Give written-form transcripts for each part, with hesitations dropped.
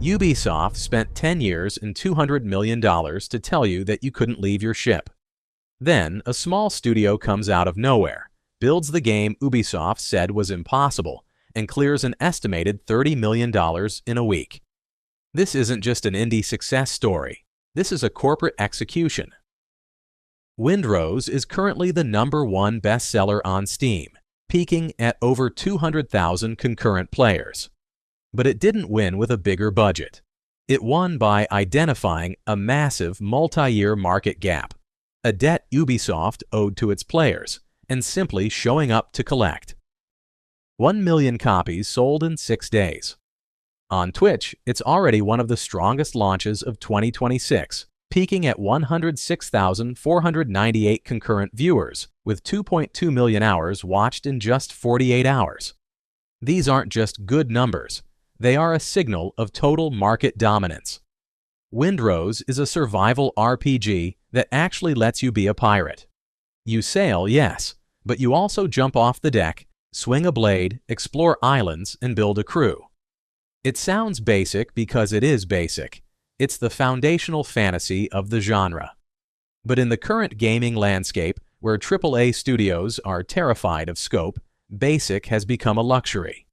Ubisoft spent 10 years and $200 million to tell you that you couldn't leave your ship. Then, a small studio comes out of nowhere, builds the game Ubisoft said was impossible, and clears an estimated $30 million in a week. This isn't just an indie success story. This is a corporate execution. Windrose is currently the #1 bestseller on Steam, peaking at over 200,000 concurrent players. But it didn't win with a bigger budget. It won by identifying a massive multi-year market gap, a debt Ubisoft owed to its players, and simply showing up to collect. 1 million copies sold in 6 days. On Twitch, it's already one of the strongest launches of 2026, peaking at 106,498 concurrent viewers, with 2.2 million hours watched in just 48 hours. These aren't just good numbers. They are a signal of total market dominance. Windrose is a survival RPG that actually lets you be a pirate. You sail, yes, but you also jump off the deck, swing a blade, explore islands, and build a crew. It sounds basic because it is basic. It's the foundational fantasy of the genre. But in the current gaming landscape, where AAA studios are terrified of scope, basic has become a luxury.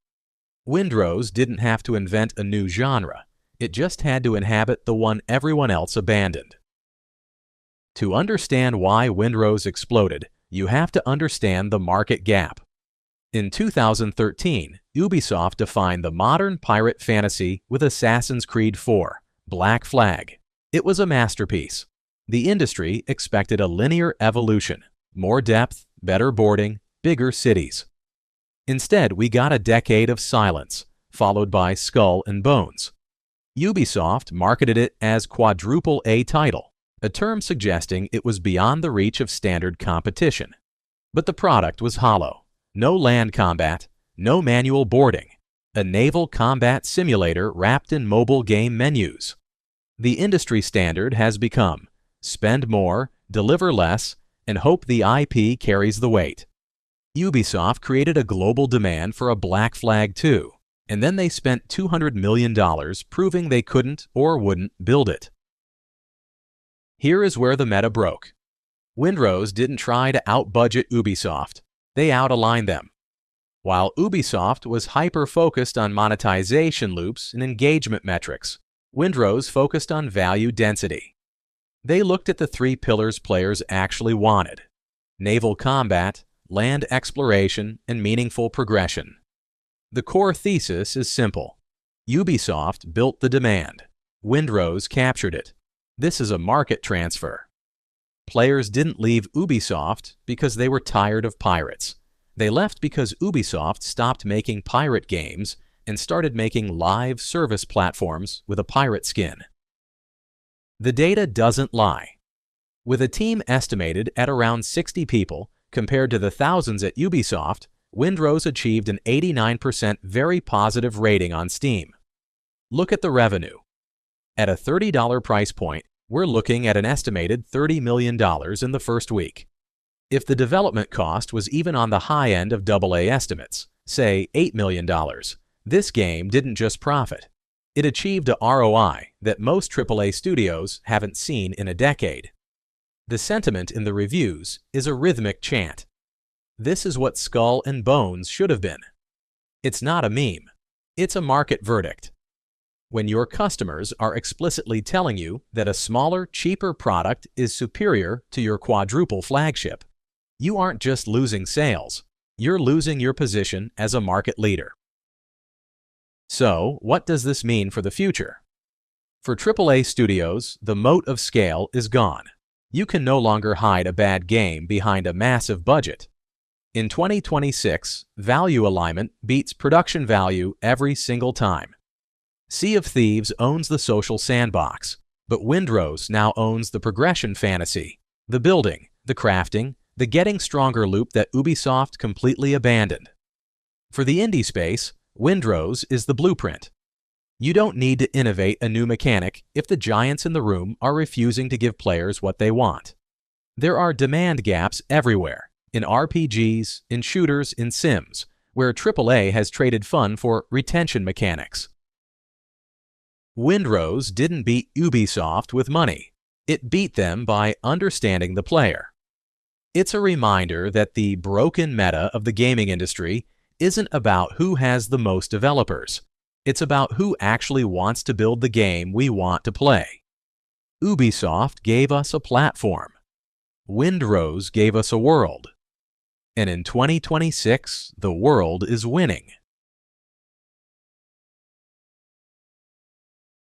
Windrose didn't have to invent a new genre. It just had to inhabit the one everyone else abandoned. To understand why Windrose exploded, you have to understand the market gap. In 2013, Ubisoft defined the modern pirate fantasy with Assassin's Creed IV, Black Flag. It was a masterpiece. The industry expected a linear evolution, more depth, better boarding, bigger cities. Instead, we got a decade of silence, followed by Skull and Bones. Ubisoft marketed it as quadruple A title, a term suggesting it was beyond the reach of standard competition. But the product was hollow. No land combat, no manual boarding, a naval combat simulator wrapped in mobile game menus. The industry standard has become spend more, deliver less, and hope the IP carries the weight. Ubisoft created a global demand for a Black Flag 2, and then they spent $200 million proving they couldn't or wouldn't build it. Here is where the meta broke. Windrose didn't try to out-budget Ubisoft. They out-aligned them. While Ubisoft was hyper-focused on monetization loops and engagement metrics, Windrose focused on value density. They looked at the 3 pillars players actually wanted: naval combat, land exploration, and meaningful progression. The core thesis is simple. Ubisoft built the demand. Windrose captured it. This is a market transfer. Players didn't leave Ubisoft because they were tired of pirates. They left because Ubisoft stopped making pirate games and started making live service platforms with a pirate skin. The data doesn't lie. With a team estimated at around 60 people compared to the thousands at Ubisoft, Windrose achieved an 89% very positive rating on Steam. Look at the revenue. At a $30 price point, we're looking at an estimated $30 million in the first week. If the development cost was even on the high end of AA estimates, say $8 million, this game didn't just profit. It achieved a ROI that most AAA studios haven't seen in a decade. The sentiment in the reviews is a rhythmic chant. This is what Skull and Bones should have been. It's not a meme. It's a market verdict. When your customers are explicitly telling you that a smaller, cheaper product is superior to your quadruple flagship, you aren't just losing sales, you're losing your position as a market leader. So, what does this mean for the future? For AAA studios, the moat of scale is gone. You can no longer hide a bad game behind a massive budget. In 2026, value alignment beats production value every single time. Sea of Thieves owns the social sandbox, but Windrose now owns the progression fantasy, the building, the crafting, the getting stronger loop that Ubisoft completely abandoned. For the indie space, Windrose is the blueprint. You don't need to innovate a new mechanic if the giants in the room are refusing to give players what they want. There are demand gaps everywhere, in RPGs, in shooters, in sims, where AAA has traded fun for retention mechanics. Windrose didn't beat Ubisoft with money. It beat them by understanding the player. It's a reminder that the broken meta of the gaming industry isn't about who has the most developers. It's about who actually wants to build the game we want to play. Ubisoft gave us a platform. Windrose gave us a world. And in 2026, the world is winning.